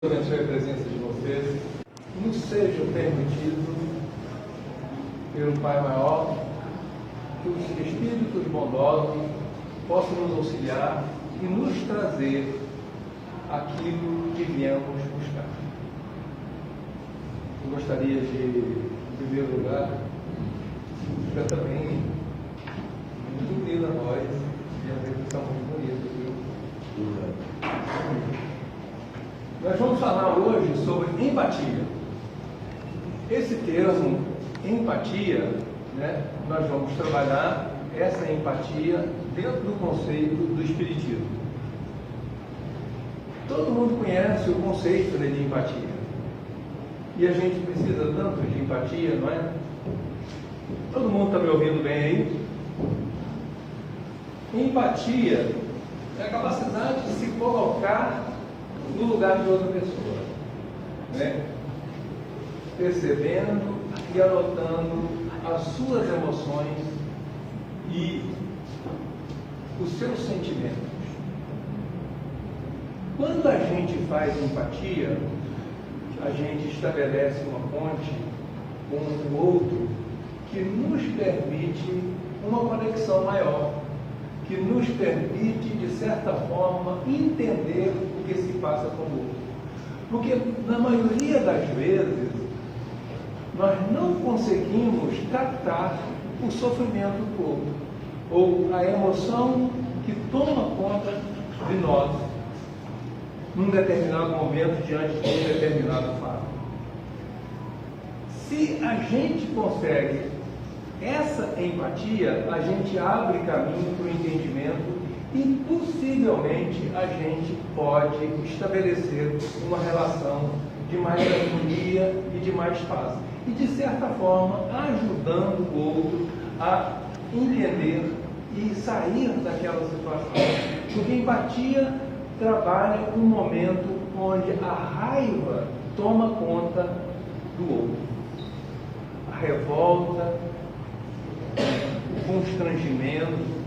Abençoe a presença de vocês. Nos seja permitido, pelo Pai Maior, que os Espíritos bondosos possam nos auxiliar e nos trazer aquilo que viemos buscar. Eu gostaria de, em primeiro lugar, eu também, muito linda a voz, e a letra está muito bonita, viu? Nós vamos falar hoje sobre empatia. Esse termo, empatia, nós vamos trabalhar essa empatia dentro do conceito do Espiritismo. Todo mundo conhece o conceito de empatia. E a gente precisa tanto de empatia, não é? Todo mundo está me ouvindo bem aí? Empatia é a capacidade de se colocar no lugar de outra pessoa, percebendo e anotando as suas emoções e os seus sentimentos. Quando a gente faz empatia, a gente estabelece uma ponte com o outro que nos permite uma conexão maior, que nos permite, de certa forma, entender o que se passa com o outro. Porque, na maioria das vezes, nós não conseguimos captar o sofrimento do outro, ou a emoção que toma conta de nós, num determinado momento, diante de um determinado fato. Se a gente consegue essa empatia, a gente abre caminho para o entendimento e possivelmente a gente pode estabelecer uma relação de mais harmonia e de mais paz. E de certa forma ajudando o outro a entender e sair daquela situação. Porque empatia trabalha um momento onde a raiva toma conta do outro. A revolta, o constrangimento,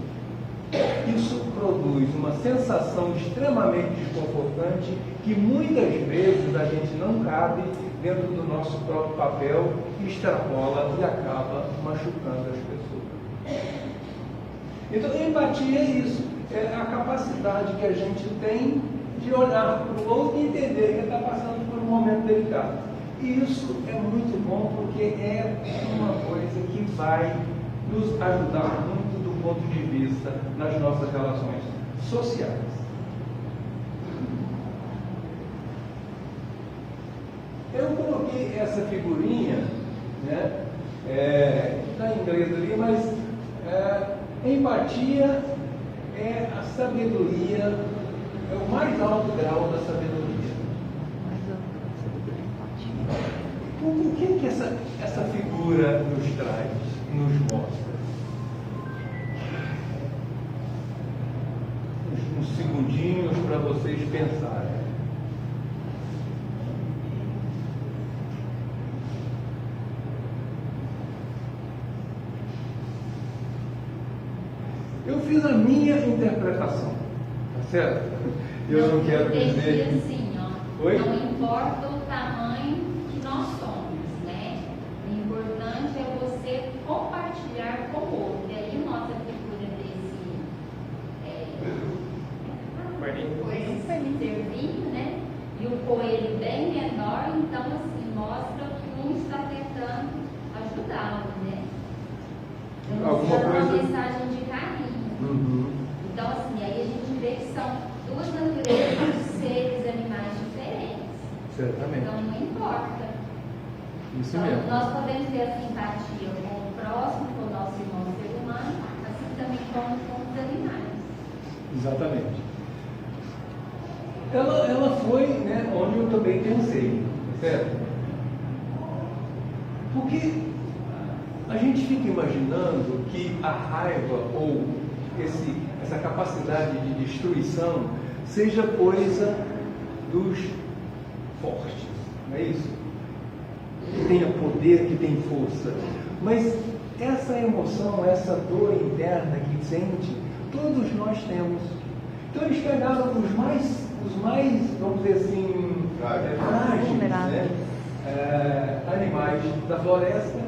isso produz uma sensação extremamente desconfortante que muitas vezes a gente não cabe dentro do nosso próprio papel e extrapola e acaba machucando as pessoas. Então, empatia é isso, é a capacidade que a gente tem de olhar para o outro e entender que ele está passando por um momento delicado. E isso é muito bom porque é uma coisa que vai nos ajudar muito do ponto de vista nas nossas relações sociais. Eu coloquei essa figurinha, está em inglês ali, mas empatia é a sabedoria, é o mais alto grau da sabedoria. O que essa figura nos traz, nos mostra? Uns segundinhos para vocês pensarem. Eu fiz a minha interpretação, tá certo? Eu não quero dizer assim, Oi? Não importa o tamanho que nós somos, O importante é você compartilhar com o outro. E aí nossa figura desse servinho, E o coelho bem menor, então assim, mostra que um está tentando ajudá-lo, Alguma Uma coisa... mensagem de carinho. Uhum. Então, assim, aí a gente vê que são duas naturezas de seres, animais diferentes. Certamente. Então, não importa. Isso Então, mesmo. nós podemos ter a simpatia com o próximo, com o nosso irmão ser humano, assim também como com os animais. Exatamente. Ela foi onde eu também pensei, certo? Porque a gente fica imaginando que a raiva ou essa capacidade de destruição seja coisa dos fortes, não é isso? Que tenha poder, que tem força. Mas essa emoção, essa dor interna que sente, todos nós temos. Então eles pegaram os mais, vamos dizer assim, frágeis, né? Animais da floresta,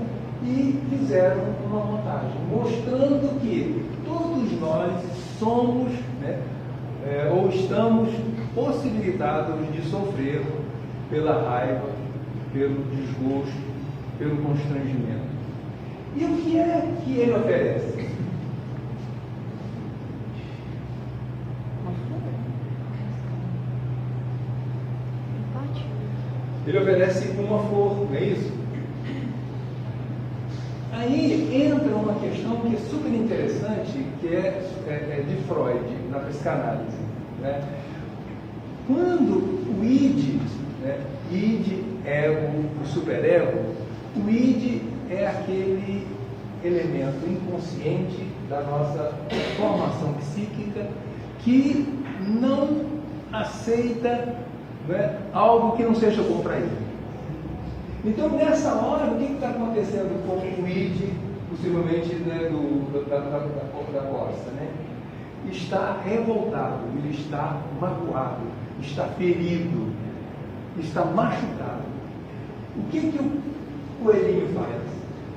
e fizeram uma montagem mostrando que todos nós somos, né, ou estamos possibilitados de sofrer pela raiva, pelo desgosto, pelo constrangimento. E o que é que ele oferece? Ele oferece uma flor, não é isso? Aí entra uma questão que é super interessante, que é de Freud, na psicanálise, né? Quando o id, né, id, ego, o superego, o id é aquele elemento inconsciente da nossa formação psíquica que não aceita, né, algo que não seja bom para ele. Então, nessa hora, o que está acontecendo com o id, possivelmente, né, da costa, né? Está revoltado, ele está magoado, está ferido, está machucado. O que o coelhinho faz?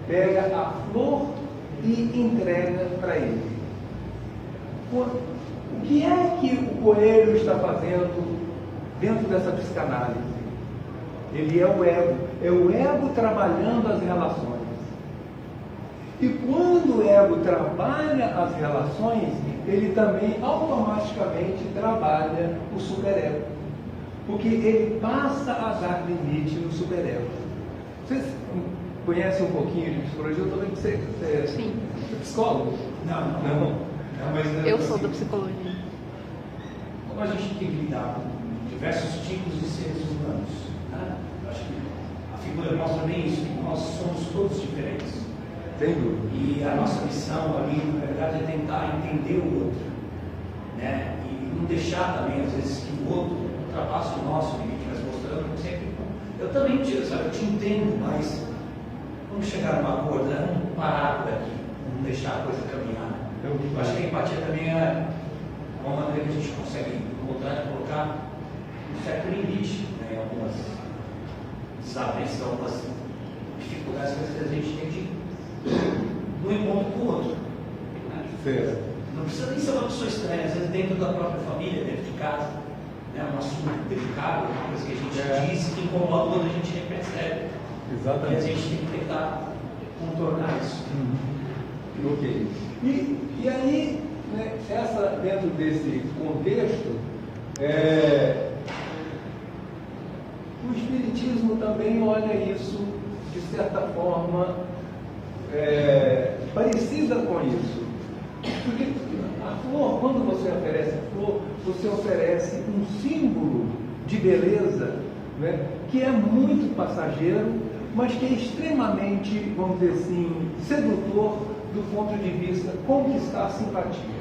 Pega a flor e entrega para ele. O que é que o coelho está fazendo dentro dessa psicanálise? Ele é o ego trabalhando as relações. E quando o ego trabalha as relações, ele também automaticamente trabalha o superego. Porque ele passa a dar limite no superego. Vocês conhecem um pouquinho de psicologia? Eu estou vendo que você é psicólogo? Não. Mas, eu sou da psicologia. Como a gente tem que lidar com diversos tipos de seres humanos, né? Eu acho que a figura mostra bem isso, que nós somos todos diferentes. Sem dúvida. E a nossa missão ali, na verdade, é tentar entender o outro, né? E não deixar também, às vezes, que o outro ultrapasse o nosso limite, mas mostrando sempre. Eu também eu te entendo, mas vamos chegar numa acordo, né? Vamos parar por aqui, vamos deixar a coisa caminhar. Eu acho que a empatia também é uma maneira que a gente consegue colocar um certo limite, né, em algumas desavenças, algumas dificuldades que a gente tem no encontro com o outro. Né? Não precisa nem ser uma pessoa estranha, às vezes dentro da própria família, dentro de casa, né, um assunto delicado, uma coisa que a gente diz que incomoda quando a gente nem percebe. Exatamente. E a gente tem que tentar contornar isso. Ok. E aí, né, dentro desse contexto, o Espiritismo também olha isso de certa forma parecida com isso. Porque a flor, quando você oferece a flor, você oferece um símbolo de beleza, né, que é muito passageiro, mas que é extremamente, vamos dizer assim, sedutor do ponto de vista conquistar a simpatia.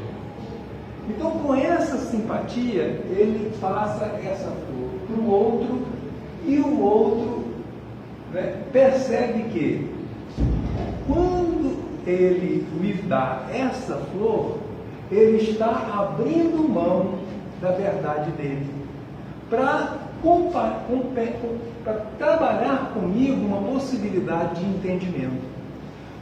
Então, com essa simpatia, ele passa essa flor para o outro, e o outro, né, percebe que quando ele me dá essa flor, ele está abrindo mão da verdade dele para trabalhar comigo uma possibilidade de entendimento.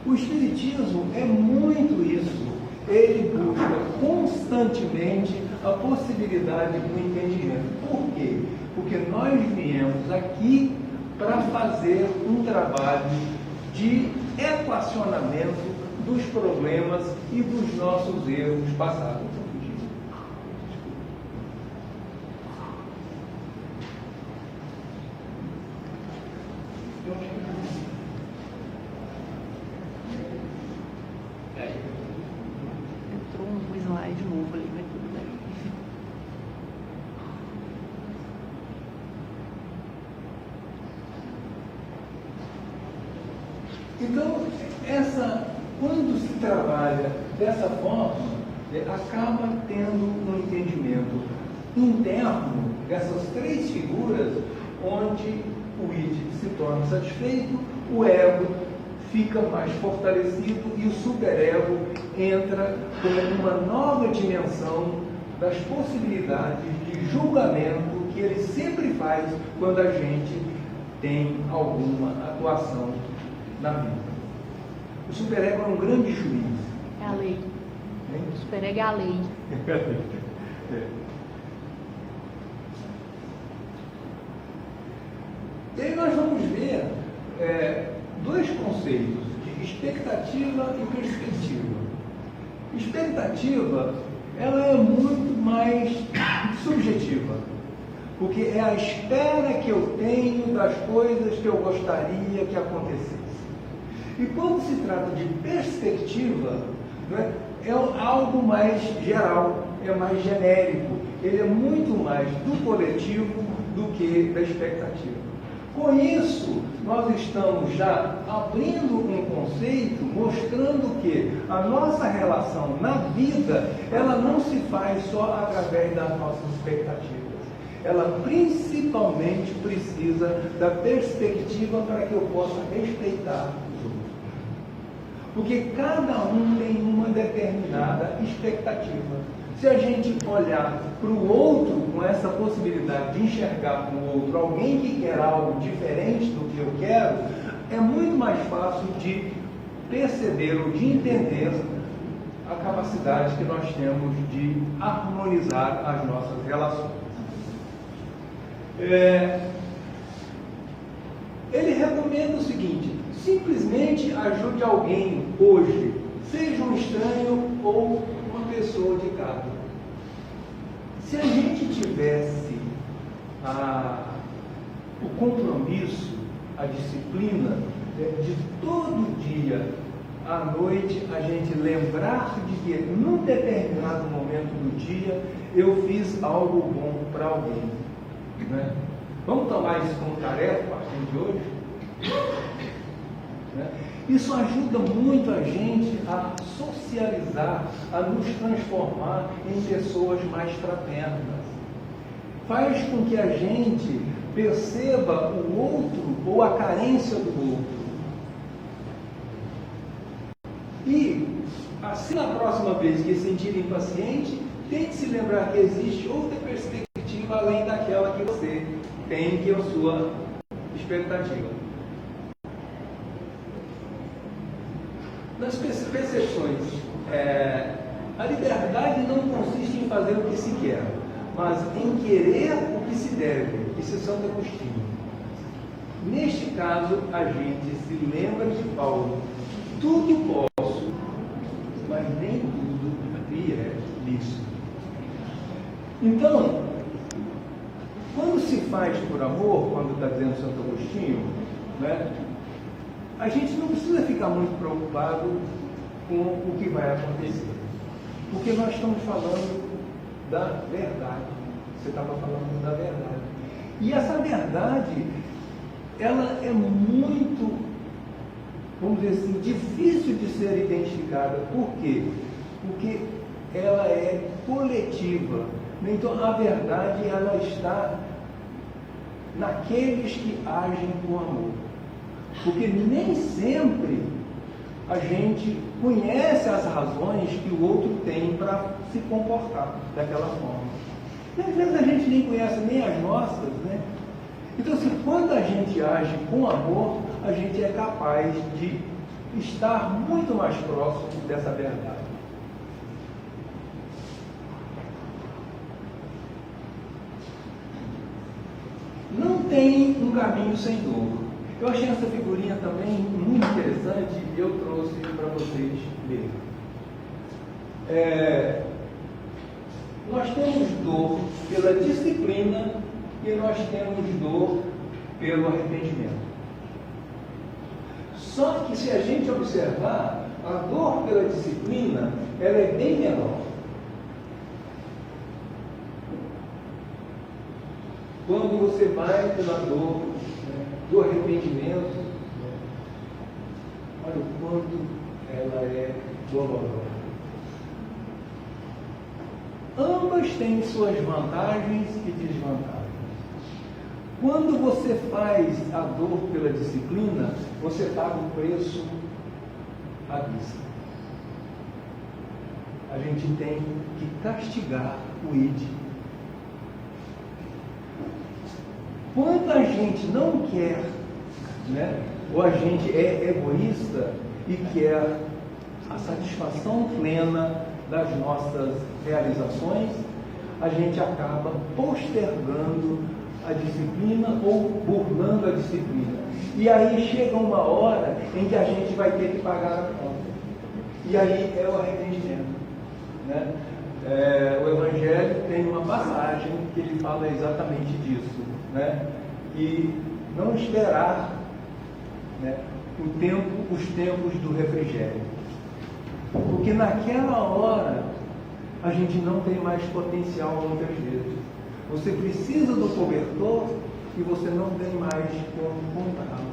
O Espiritismo é muito isso. Ele busca constantemente a possibilidade do entendimento. Por quê? Porque nós viemos aqui para fazer um trabalho de equacionamento dos problemas e dos nossos erros passados. Entrou um slide novo ali, mas tudo bem. Então, quando se trabalha dessa forma, acaba tendo um entendimento interno dessas três figuras, onde o id se torna satisfeito, o ego fica mais fortalecido e o superego entra com uma nova dimensão das possibilidades de julgamento que ele sempre faz quando a gente tem alguma atuação na vida. O superego é um grande juiz. É a lei. Hein? O superego é a lei. E aí nós vamos ver dois conceitos, de expectativa e perspectiva. Expectativa, ela é muito mais subjetiva, porque é a espera que eu tenho das coisas que eu gostaria que acontecesse. E quando se trata de perspectiva, né, é algo mais geral, é mais genérico, ele é muito mais do coletivo do que da expectativa. Com isso, nós estamos já abrindo um conceito, mostrando que a nossa relação na vida, ela não se faz só através das nossas expectativas. Ela principalmente precisa da perspectiva para que eu possa respeitar os outros. Porque cada um tem uma determinada expectativa. Se a gente olhar para o outro com essa possibilidade de enxergar com o outro alguém que quer algo diferente do que eu quero, é muito mais fácil de perceber ou de entender a capacidade que nós temos de harmonizar as nossas relações. Ele recomenda o seguinte: simplesmente ajude alguém hoje, seja um estranho ou uma pessoa de casa. Se a gente tivesse o compromisso, a disciplina de todo dia à noite a gente lembrar de que num determinado momento do dia eu fiz algo bom para alguém, né? Vamos tomar isso como tarefa a partir de hoje? Né? Isso ajuda muito a gente a socializar, a nos transformar em pessoas mais fraternas. Faz com que a gente perceba o outro ou a carência do outro. E, assim, na próxima vez que sentir impaciente, tente se lembrar que existe outra perspectiva além daquela que você tem, que é a sua expectativa. Nas percepções, a liberdade não consiste em fazer o que se quer, mas em querer o que se deve. Isso é Santo Agostinho. Neste caso, a gente se lembra de Paulo: tudo posso, mas nem tudo me é lícito. Então, quando se faz por amor, quando está dizendo Santo Agostinho, né, a gente não precisa ficar muito preocupado com o que vai acontecer, porque nós estamos falando da verdade. Você estava falando da verdade. E essa verdade, ela é muito, vamos dizer assim, difícil de ser identificada. Por quê? Porque ela é coletiva. Então, a verdade, ela está naqueles que agem com amor. Porque nem sempre a gente conhece as razões que o outro tem para se comportar daquela forma. E às vezes a gente nem conhece nem as nossas, né? Então, assim, quando a gente age com amor, a gente é capaz de estar muito mais próximo dessa verdade. Não tem um caminho sem dor. Eu achei essa figurinha também muito interessante e eu trouxe para vocês verem. Nós temos dor pela disciplina e nós temos dor pelo arrependimento. Só que se a gente observar, a dor pela disciplina, ela é bem menor. Quando você vai pela dor, do arrependimento, olha o quanto ela é dolorosa. Ambas têm suas vantagens e desvantagens. Quando você faz a dor pela disciplina, você paga o preço à vista. A gente tem que castigar o id. Quando a gente não quer, né, ou a gente é egoísta e quer a satisfação plena das nossas realizações, a gente acaba postergando a disciplina ou burlando a disciplina. E aí chega uma hora em que a gente vai ter que pagar a conta. E aí é o arrependimento, né? O Evangelho tem uma passagem que ele fala exatamente disso, né? E não esperar, né, os tempos do refrigério. Porque naquela hora a gente não tem mais potencial muitas vezes. Você precisa do cobertor e você não tem mais como comprá-lo.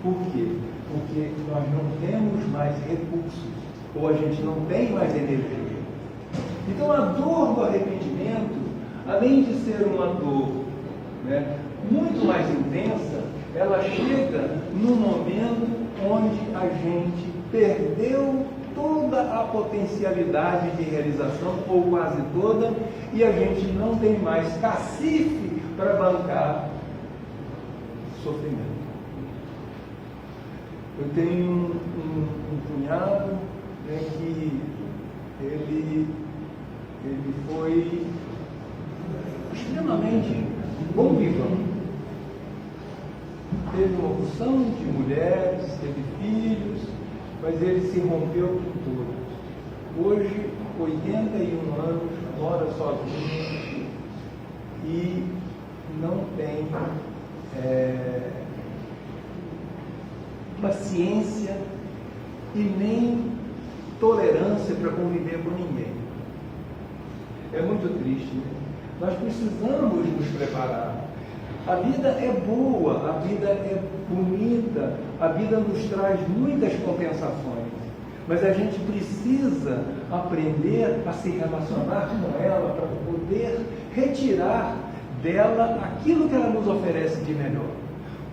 Por quê? Porque nós não temos mais recursos, ou a gente não tem mais energia. Então a dor do arrependimento, além de ser uma dor, né, muito mais intensa, ela chega no momento onde a gente perdeu toda a potencialidade de realização, ou quase toda, e a gente não tem mais cacife para bancar sofrimento. Eu tenho um cunhado, né, que ele foi extremamente bom vivão. Teve uma porção de mulheres, teve filhos, mas ele se rompeu com todos. Hoje, 81 anos, mora sozinho e não tem paciência e nem tolerância para conviver com ninguém. É muito triste, né? Nós precisamos nos preparar. A vida é boa, a vida é bonita, a vida nos traz muitas compensações, mas a gente precisa aprender a se relacionar com ela para poder retirar dela aquilo que ela nos oferece de melhor.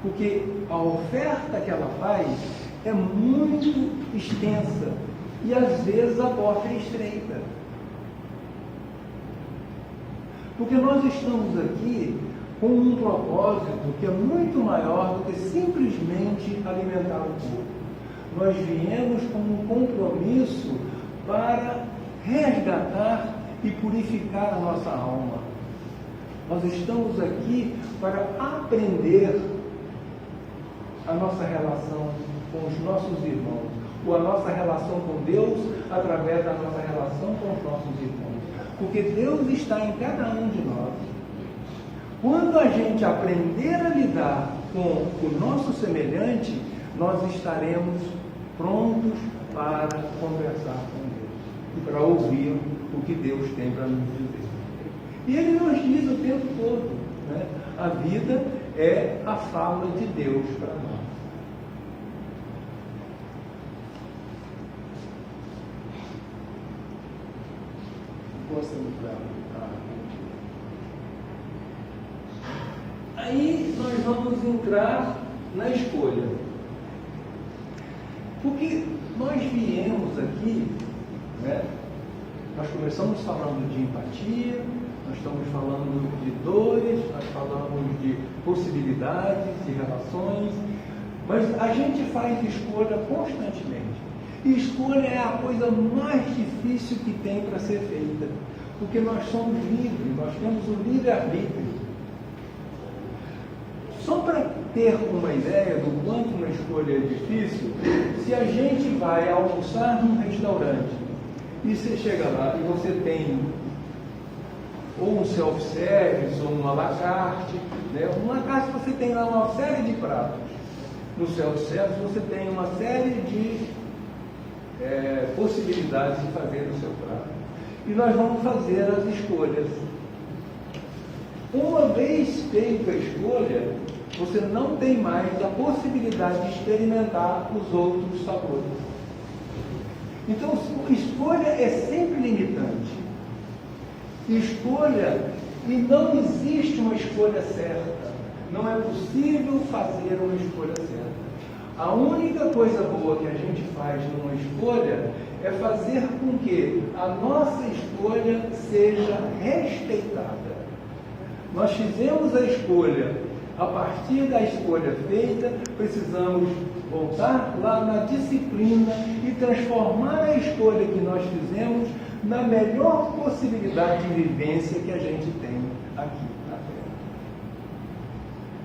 Porque a oferta que ela faz é muito extensa e às vezes a porta é estreita. Porque nós estamos aqui com um propósito que é muito maior do que simplesmente alimentar o corpo. Nós viemos com um compromisso para resgatar e purificar a nossa alma. Nós estamos aqui para aprender a nossa relação com os nossos irmãos, ou a nossa relação com Deus através da nossa relação com os nossos irmãos. Porque Deus está em cada um de nós. Quando a gente aprender a lidar com o nosso semelhante, nós estaremos prontos para conversar com Deus e para ouvir o que Deus tem para nos dizer. E Ele nos diz o tempo todo, né? A vida é a fala de Deus para nós. Aí nós vamos entrar na escolha. Porque nós viemos aqui, né? Nós começamos falando de empatia, nós estamos falando de dores, nós falamos de possibilidades, de relações, mas a gente faz escolha constantemente. E escolha é a coisa mais difícil que tem para ser feita, porque nós somos livres, nós temos o livre-arbítrio. Só para ter uma ideia do quanto uma escolha é difícil, se a gente vai almoçar num restaurante e você chega lá e você tem ou um self-service ou um à la carte, né? Um à la carte você tem lá uma série de pratos. No self-service você tem uma série de possibilidades de fazer o seu prato. E nós vamos fazer as escolhas. Uma vez feita a escolha, você não tem mais a possibilidade de experimentar os outros sabores. Então, escolha é sempre limitante. Escolha, e não existe uma escolha certa. Não é possível fazer uma escolha certa. A única coisa boa que a gente faz numa escolha é fazer com que a nossa escolha seja respeitada. Nós fizemos a escolha A partir da escolha feita, precisamos voltar lá na disciplina e transformar a escolha que nós fizemos na melhor possibilidade de vivência que a gente tem aqui na Terra.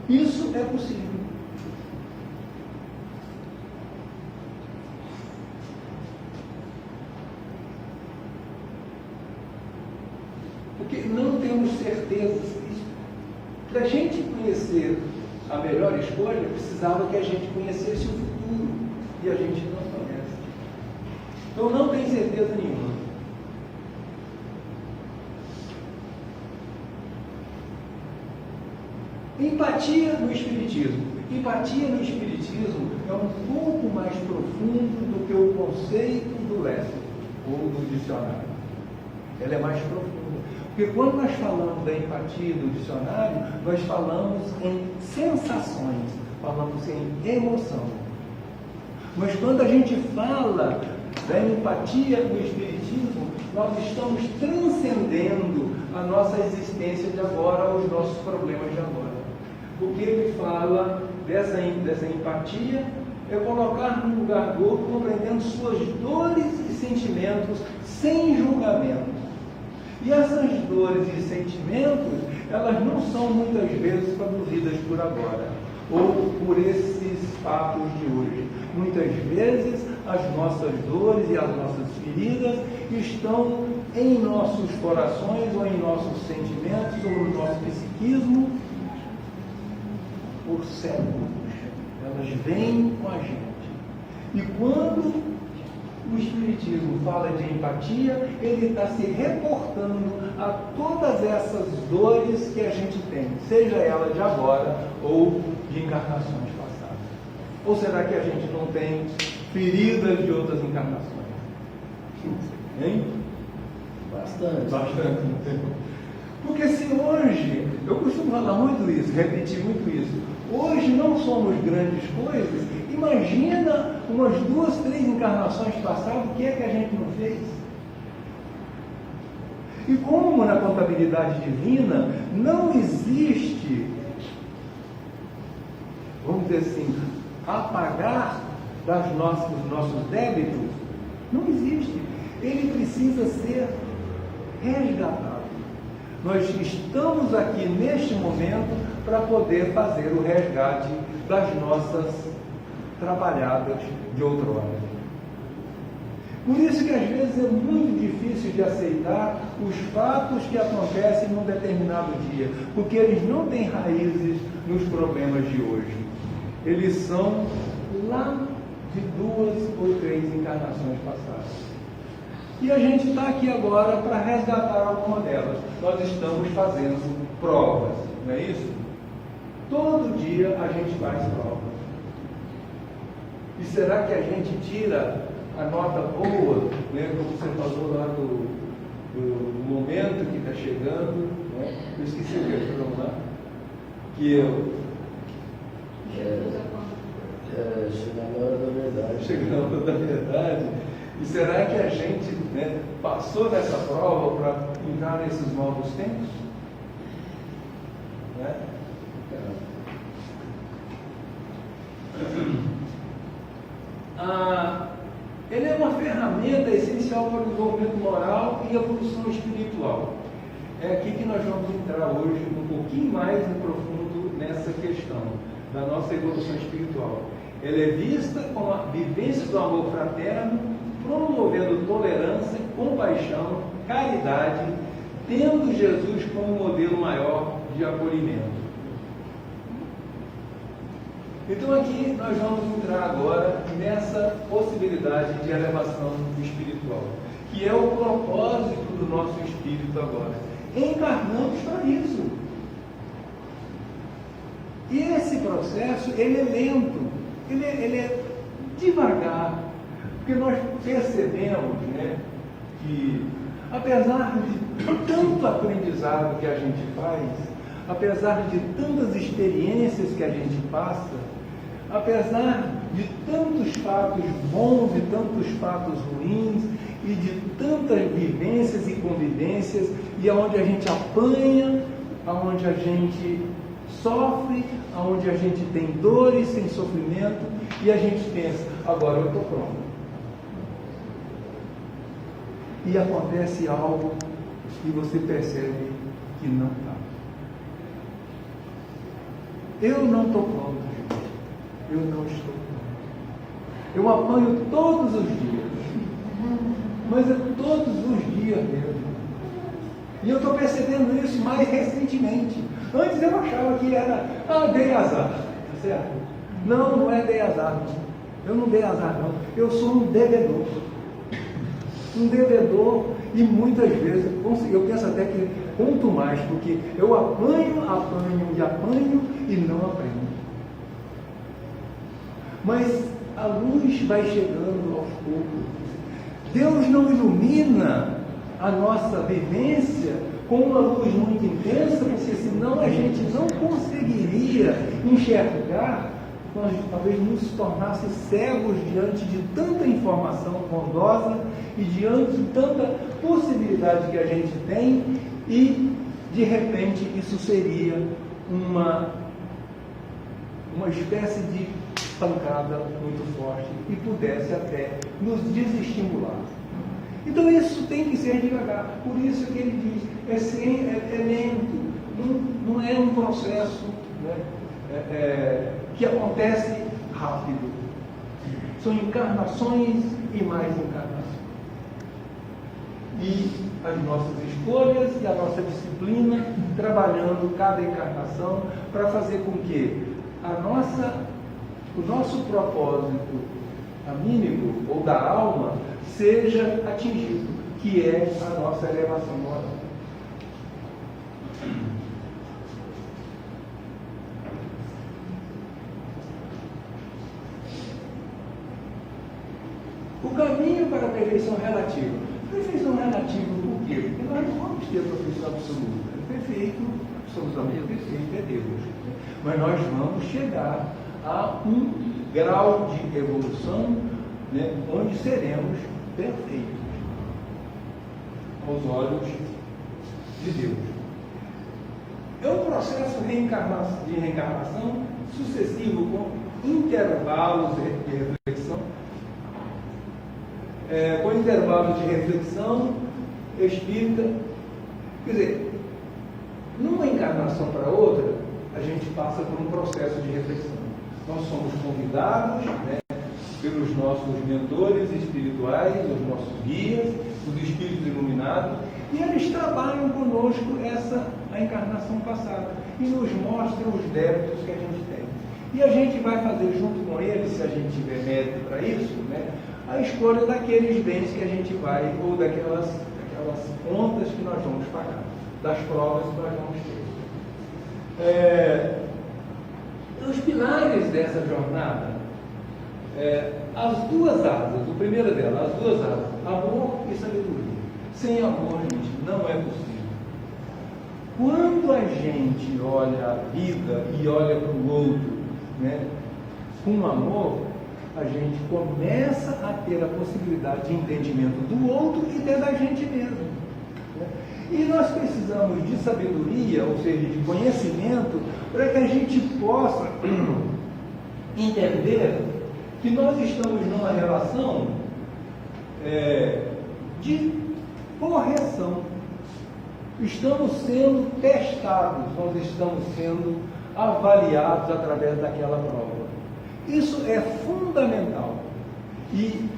Isso é possível. Porque não temos certeza disso. Para a gente conhecer a melhor escolha, precisava que a gente conhecesse o futuro. E a gente não conhece. Então não tem certeza nenhuma. Empatia no Espiritismo. Empatia no Espiritismo é um pouco mais profundo do que o conceito do léxico ou do dicionário. Ela é mais profunda. Porque quando nós falamos da empatia do dicionário, nós falamos em sensações, falamos em emoção. Mas quando a gente fala da empatia no Espiritismo, nós estamos transcendendo a nossa existência de agora, os nossos problemas de agora. Porque ele fala dessa empatia, é colocar no lugar do outro, compreendendo suas dores e sentimentos sem julgamento. E essas dores e sentimentos, elas não são muitas vezes produzidas por agora, ou por esses fatos de hoje. Muitas vezes as nossas dores e as nossas feridas estão em nossos corações, ou em nossos sentimentos, ou no nosso psiquismo, por séculos. Elas vêm com a gente. E quando o Espiritismo fala de empatia, ele está se reportando a todas essas dores que a gente tem, seja ela de agora ou de encarnações passadas. Ou será que a gente não tem feridas de outras encarnações? Hein? Bastante. Bastante. Porque se hoje, eu costumo falar muito isso, repetir muito isso, hoje não somos grandes coisas, imagina umas 2, 3 encarnações passadas, o que é que a gente não fez? E como na contabilidade divina não existe, vamos dizer assim, apagar dos nossos débitos, não existe. Ele precisa ser resgatado. Nós estamos aqui neste momento para poder fazer o resgate das nossas trabalhadas de outrora. Por isso que às vezes é muito difícil de aceitar os fatos que acontecem num determinado dia, porque eles não têm raízes nos problemas de hoje. Eles são lá de 2 ou 3 encarnações passadas. E a gente está aqui agora para resgatar alguma delas. Nós estamos fazendo provas, não é isso? Todo dia a gente faz provas. E será que a gente tira a nota boa, né, como você falou lá do momento que está chegando, né? Eu esqueci o que é, vamos lá. Que eu... Chegando na hora da verdade. Chegando na hora da verdade. E será que a gente, né, passou nessa prova para entrar nesses novos tempos? Né? Ele é uma ferramenta essencial para o desenvolvimento moral e evolução espiritual. É aqui que nós vamos entrar hoje um pouquinho mais no profundo nessa questão da nossa evolução espiritual. Ela é vista como a vivência do amor fraterno, promovendo tolerância, compaixão, caridade, tendo Jesus como modelo maior de acolhimento. Então aqui nós vamos entrar agora nessa possibilidade de elevação espiritual, que é o propósito do nosso espírito agora. Encarnamos para isso. E esse processo, ele é lento, ele é devagar, porque nós percebemos, né, que apesar de tanto aprendizado que a gente faz, apesar de tantas experiências que a gente passa, apesar de tantos fatos bons e tantos fatos ruins, e de tantas vivências e convivências, e aonde a gente apanha, aonde a gente sofre, onde a gente tem dores, tem sofrimento, e a gente pensa, agora eu estou pronto. E acontece algo e você percebe que não está. Eu não estou pronto, gente. Eu não estou pronto. Eu apanho todos os dias. Mas é todos os dias mesmo. E eu estou percebendo isso mais recentemente. Antes eu achava que era, dei azar. Tá certo? Não, não é dei azar, não. Eu não dei azar, não. Eu sou um devedor. Um devedor, e muitas vezes, eu penso até que quanto mais, porque eu apanho e não aprendo. Mas a luz vai chegando aos poucos. Deus não ilumina a nossa vivência com uma luz muito intensa, porque senão a gente não conseguiria enxergar, nós talvez nos tornasse cegos diante de tanta informação bondosa e diante de tanta possibilidade que a gente tem, e de repente isso seria uma espécie de pancada muito forte e pudesse até nos desestimular. Então isso tem que ser devagar. Por isso que ele diz, é lento, não é um processo, né, que acontece rápido. São encarnações e mais encarnações. E as nossas escolhas e a nossa disciplina, trabalhando cada encarnação para fazer com que o nosso propósito anímico ou da alma seja atingido, que é a nossa elevação moral. O caminho para a perfeição relativa. Perfeição relativa por quê? Porque nós não vamos ter perfeição absoluta. Perfeito, absolutamente perfeito é Deus. Mas nós vamos chegar a um grau de evolução, né, onde seremos perfeitos aos olhos de Deus. É um processo de reencarnação sucessivo, com intervalos de reflexão, com intervalos de reflexão espírita. Quer dizer, numa encarnação para outra, a gente passa por um processo de reflexão. Nós somos convidados, né, pelos nossos mentores espirituais, os nossos guias, os espíritos iluminados, e eles trabalham conosco a encarnação passada e nos mostram os débitos que a gente tem. E a gente vai fazer junto com eles, se a gente tiver mérito para isso, né, a escolha daqueles bens que a gente vai, ou daquelas contas que nós vamos pagar, das provas que nós vamos ter. Os pilares dessa jornada, as duas asas, o primeiro dela, as duas asas, amor e sabedoria. Sem amor, gente, não é possível. Quando a gente olha a vida e olha para o outro, né, com amor, a gente começa a ter a possibilidade de entendimento do outro e até da gente mesmo. Né? E nós precisamos de sabedoria, ou seja, de conhecimento, para que a gente possa entender que nós estamos numa relação de correção. Estamos sendo testados, nós estamos sendo avaliados através daquela prova. Isso é fundamental. E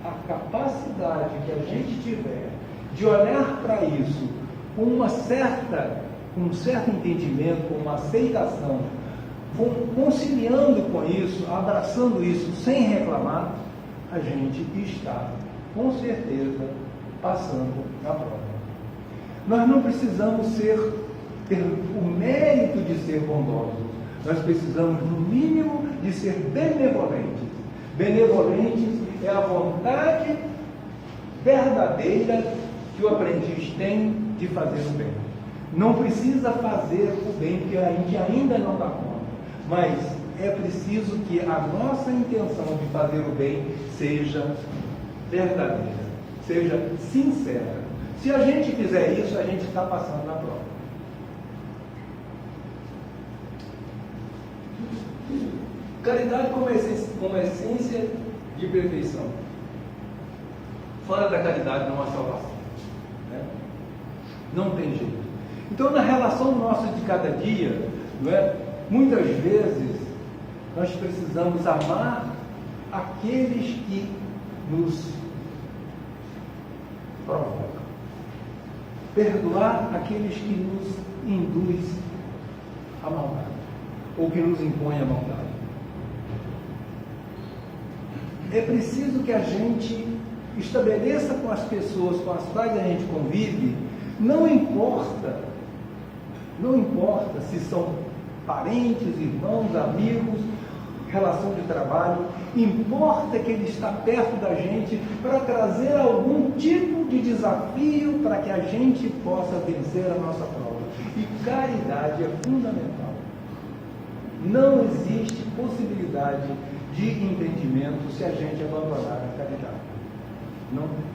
a capacidade que a gente tiver de olhar para isso com um certo entendimento, com uma aceitação, conciliando com isso, abraçando isso sem reclamar, a gente está, com certeza, passando na prova. Nós não precisamos ter o mérito de ser bondosos. Nós precisamos, no mínimo, de ser benevolentes. Benevolentes é a vontade verdadeira que o aprendiz tem de fazer o bem. Não precisa fazer o bem, que a gente ainda não dá conta. Mas é preciso que a nossa intenção de fazer o bem seja verdadeira, seja sincera. Se a gente fizer isso, a gente está passando na prova. Caridade como essência de perfeição. Fora da caridade não há salvação, né? Não tem jeito. Então, na relação nossa de cada dia, não é? Muitas vezes nós precisamos amar aqueles que nos provocam, perdoar aqueles que nos induz à maldade ou que nos impõem a maldade. É preciso que a gente estabeleça com as pessoas com as quais a gente convive, não importa se são parentes, irmãos, amigos, relação de trabalho, importa que ele está perto da gente para trazer algum tipo de desafio para que a gente possa vencer a nossa prova. E caridade é fundamental. Não existe possibilidade de entendimento se a gente abandonar a caridade. Não tem.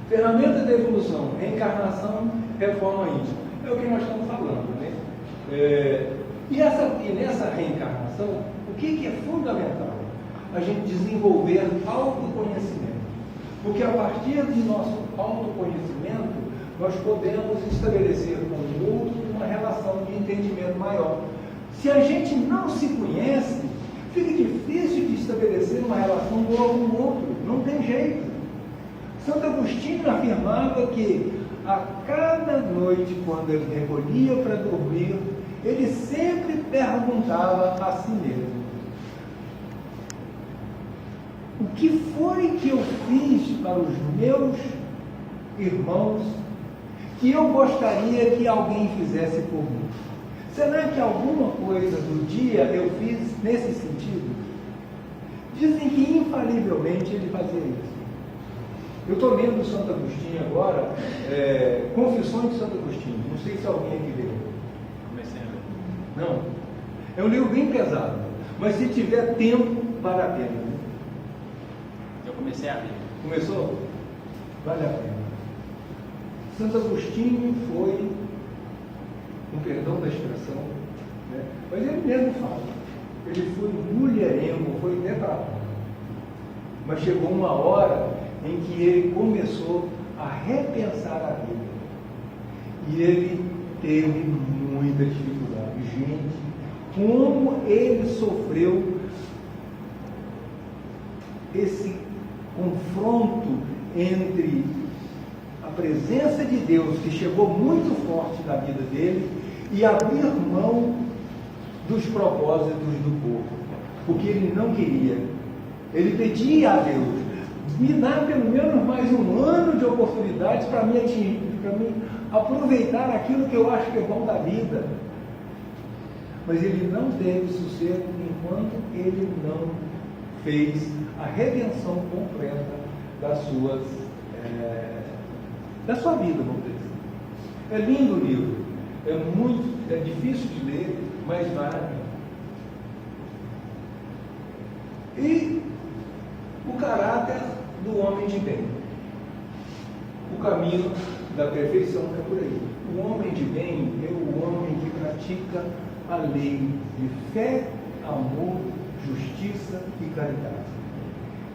Ferramenta da evolução, reencarnação, reforma íntima. É o que nós estamos falando, né? E nessa reencarnação, o que é fundamental? A gente desenvolver autoconhecimento. Porque a partir do nosso autoconhecimento, nós podemos estabelecer com o outro uma relação de entendimento maior. Se a gente não se conhece, fica difícil de estabelecer uma relação boa com o outro. Não tem jeito. Santo Agostinho afirmava que a cada noite, quando ele recolhia para dormir, ele sempre perguntava a si mesmo: o que foi que eu fiz para os meus irmãos que eu gostaria que alguém fizesse por mim? Será que alguma coisa do dia eu fiz nesse sentido? Dizem que infalivelmente ele fazia isso. Eu estou lendo Santo Agostinho agora, Confissões de Santo Agostinho. Não sei se alguém aqui leu. Comecei a ler. Não. É um livro bem pesado, mas se tiver tempo, vale a pena. Né? Eu comecei a ler. Começou? Vale a pena. Santo Agostinho foi, com perdão da expressão, né? Mas ele mesmo fala, ele foi mulherengo, foi depravado. Mas chegou uma hora em que ele começou a repensar a vida. E ele teve muita dificuldade. Gente, como ele sofreu esse confronto entre a presença de Deus, que chegou muito forte na vida dele, e abrir mão dos propósitos do corpo, porque ele não queria. Ele pedia a Deus: me dá pelo menos mais um ano de oportunidades para me atingir, para me aproveitar aquilo que eu acho que é bom da vida. Mas ele não teve sossego enquanto ele não fez a redenção completa da sua vida, vamos dizer assim. É lindo o livro, é difícil de ler, mas vale a pena. E o caráter do homem de bem. O caminho da perfeição é por aí. O homem de bem é o homem que pratica a lei de fé, amor, justiça e caridade.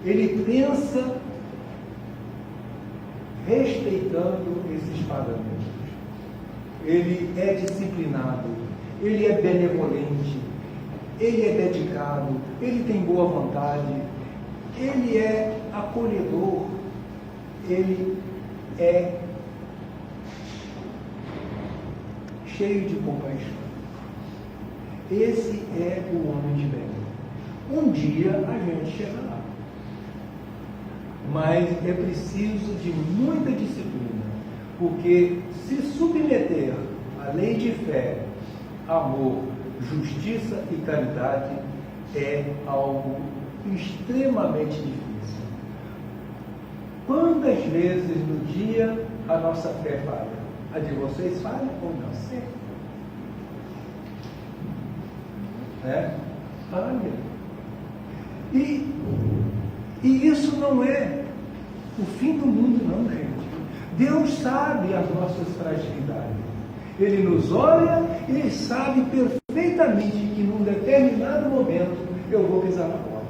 Ele pensa respeitando esses parâmetros. Ele é disciplinado, ele é benevolente, ele é dedicado, ele tem boa vontade, ele é acolhedor, ele é cheio de compaixão. Esse é o homem de bem. Um dia a gente chega lá. Mas é preciso de muita disciplina, porque se submeter à lei de fé, amor, justiça e caridade é algo extremamente difícil. Quantas vezes no dia a nossa fé falha? A de vocês falha ou não? Sim. Falha. E isso não é o fim do mundo, não, gente. Deus sabe as nossas fragilidades. Ele nos olha, Ele sabe perfeitamente perfeitamente que num determinado momento eu vou pisar na bola.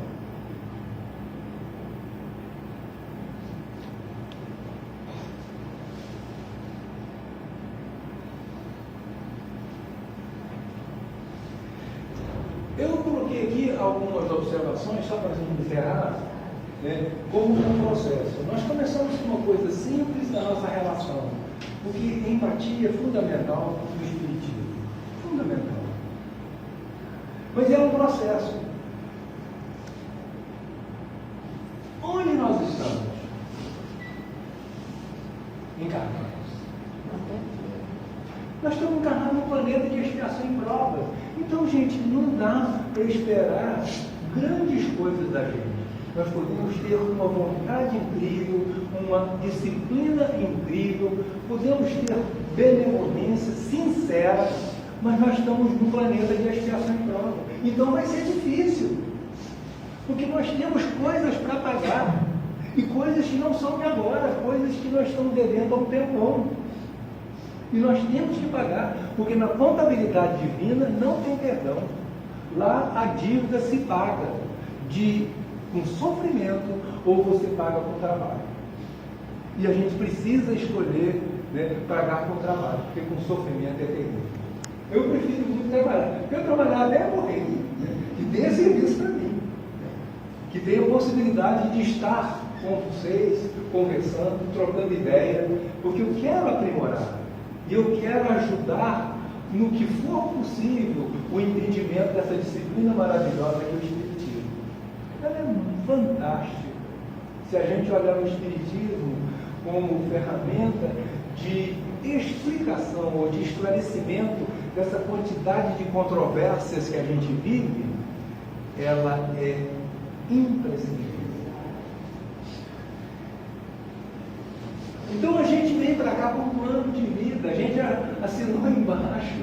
Eu coloquei aqui algumas observações, só para a gente encerrar, né, como um processo. Nós começamos com uma coisa simples da nossa relação, porque empatia é fundamental no espiritismo. Fundamental. Mas é um processo. Onde nós estamos? Encarnados. Nós estamos encarnados num planeta de expiação e prova. Então, gente, não dá para esperar grandes coisas da gente. Nós podemos ter uma vontade incrível, uma disciplina incrível, podemos ter benevolência sincera, mas nós estamos num planeta de expiação e prova. Então vai ser difícil, porque nós temos coisas para pagar, e coisas que não são de agora, coisas que nós estamos devendo há um tempão. E nós temos que pagar, porque na contabilidade divina não tem perdão. Lá a dívida se paga com sofrimento ou você paga com trabalho. E a gente precisa escolher, né, pagar com trabalho, porque com sofrimento é terrível. Eu prefiro muito trabalhar, porque eu trabalhar até morrer, né, que dê serviço para mim, que tenha a possibilidade de estar com vocês, conversando, trocando ideia, porque eu quero aprimorar. E eu quero ajudar, no que for possível, o entendimento dessa disciplina maravilhosa que é o Espiritismo. Ela é fantástica. Se a gente olhar o Espiritismo como ferramenta de explicação ou de esclarecimento dessa quantidade de controvérsias que a gente vive, ela é imprescindível. Então a gente vem para cá com um plano de vida, a gente assinou embaixo.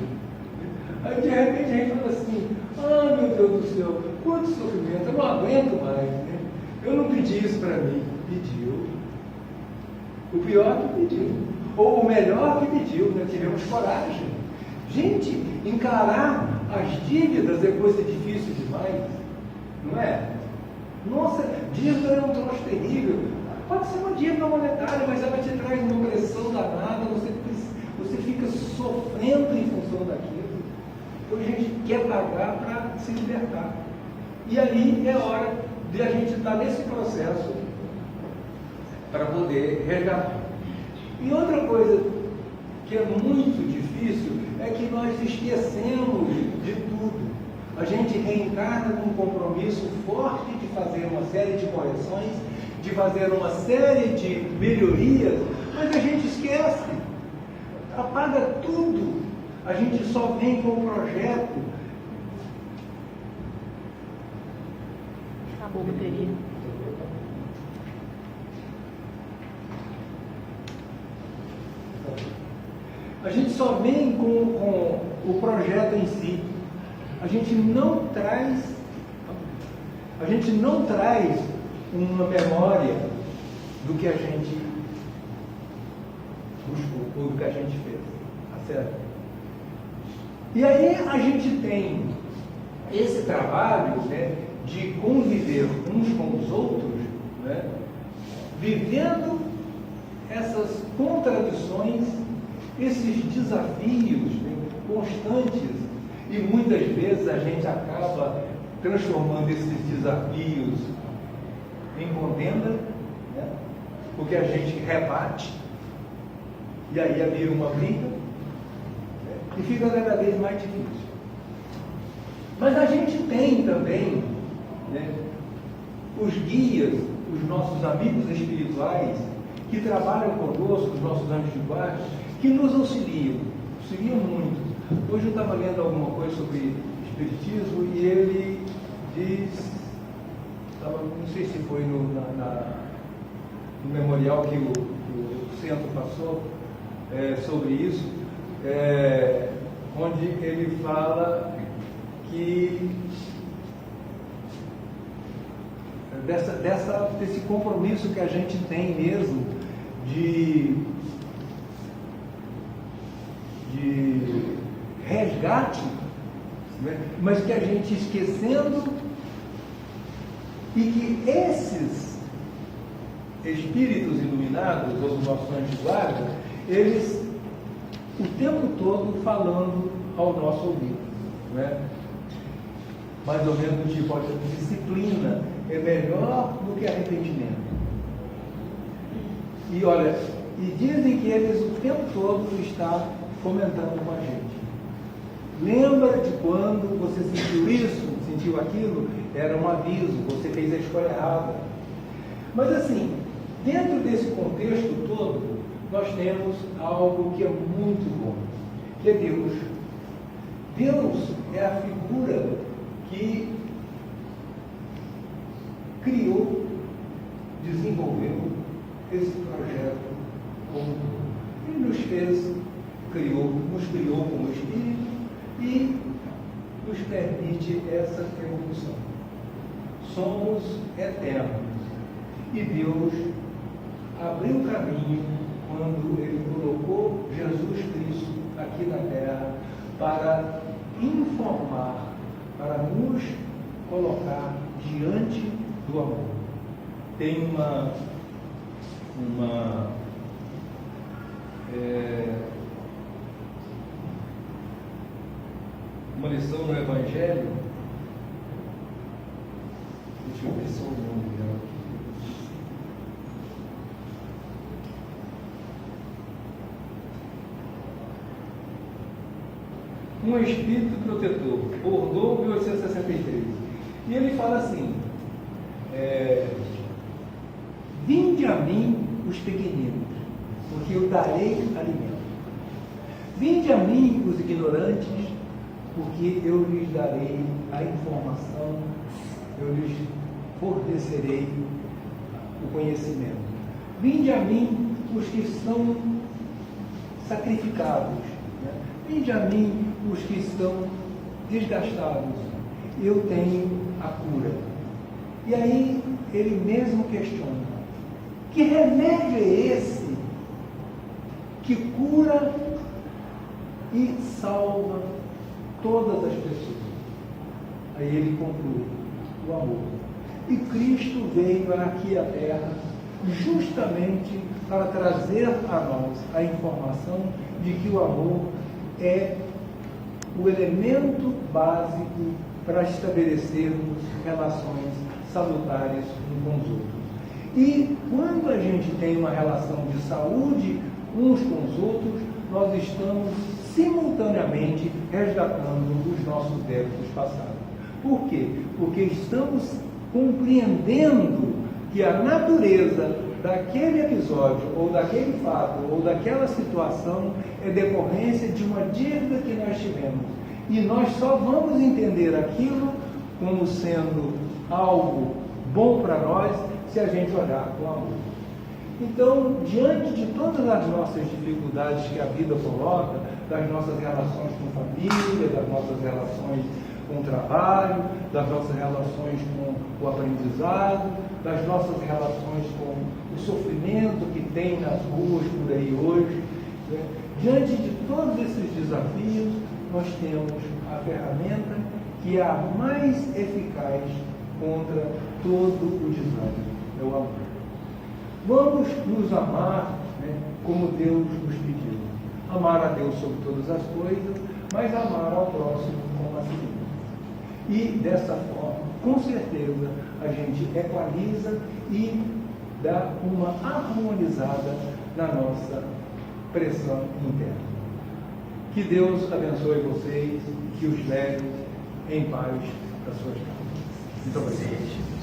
Aí de repente a gente fala assim, ah, meu Deus do céu, quanto sofrimento, eu não aguento mais, né? Eu não pedi isso para mim. Pediu. O pior que pediu. Ou o melhor que pediu, né? Tivemos coragem. Gente, encarar as dívidas é coisa difícil demais, não é? Nossa, dívida é um troço terrível. Pode ser uma dívida monetária, mas ela te traz uma pressão danada, você fica sofrendo em função daquilo. Então a gente quer pagar para se libertar. E aí é hora de a gente estar nesse processo para poder resgatar. E outra coisa que é muito difícil é que nós esquecemos de tudo. A gente reencarna com um compromisso forte de fazer uma série de correções, de fazer uma série de melhorias, mas a gente esquece, apaga tudo, a gente só vem com o projeto. Acabou a bateria. A gente só vem com o projeto em si. A gente não traz uma memória do que a gente buscou, ou do que a gente fez. Tá certo? E aí a gente tem esse trabalho, né, de conviver uns com os outros, né, vivendo essas contradições, esses desafios, né, constantes, e muitas vezes a gente acaba transformando esses desafios em contenda, né? Porque a gente rebate, e aí havia uma briga, né? E fica cada vez mais difícil. Mas a gente tem também, né, os guias, os nossos amigos espirituais, que trabalham conosco, os nossos anjos de guarda, que nos auxiliam muito. Hoje eu estava lendo alguma coisa sobre Espiritismo e ele diz, não sei se foi no memorial que o centro passou sobre isso, onde ele fala que desse compromisso que a gente tem mesmo de resgate né? Mas que a gente esquecendo, e que esses espíritos iluminados, os nossos anjos guarda, eles o tempo todo falando ao nosso ouvido, né? Mais ou menos tipo, olha, disciplina é melhor do que arrependimento. E olha, e dizem que eles o tempo todo estão comentando com a gente. Lembra de quando você sentiu isso, sentiu aquilo? Era um aviso, você fez a escolha errada. Mas assim, dentro desse contexto todo, nós temos algo que é muito bom, que é Deus. Deus é a figura que criou, desenvolveu esse projeto como ele nos fez, nos criou como espírito e nos permite essa evolução. Somos eternos e Deus abriu o caminho quando Ele colocou Jesus Cristo aqui na Terra para informar, para nos colocar diante do amor. Tem uma lição no Evangelho. Deixa eu ver só o nome dela aqui. Um espírito protetor, Bordeaux, 1863. E ele fala assim: vinde a mim os pequeninos, porque eu darei alimento. Vinde a mim os ignorantes, porque eu lhes darei a informação, eu lhes fornecerei o conhecimento. Vinde a mim os que são sacrificados, né? Vinde a mim os que estão desgastados, eu tenho a cura. E aí ele mesmo questiona: que remédio é esse que cura e salva todas as pessoas? Aí ele conclui: o amor. E Cristo veio aqui à Terra justamente para trazer a nós a informação de que o amor é o elemento básico para estabelecermos relações salutares uns com os outros. E quando a gente tem uma relação de saúde uns com os outros, nós estamos simultaneamente resgatando os nossos débitos passados. Por quê? Porque estamos compreendendo que a natureza daquele episódio, ou daquele fato, ou daquela situação é decorrência de uma dívida que nós tivemos. E nós só vamos entender aquilo como sendo algo bom para nós se a gente olhar com amor. Então, diante de todas as nossas dificuldades que a vida coloca, das nossas relações com família, das nossas relações com o trabalho, das nossas relações com o aprendizado, das nossas relações com o sofrimento que tem nas ruas por aí hoje, né? Diante de todos esses desafios, nós temos a ferramenta que é a mais eficaz contra todo o desânimo, é o amor. Vamos nos amar, né, como Deus nos pediu. Amar a Deus sobre todas as coisas, mas amar ao próximo como a si mesmo. E dessa forma, com certeza, a gente equaliza e dá uma harmonizada na nossa pressão interna. Que Deus abençoe vocês e que os leve em paz para suas casas. Muito obrigado.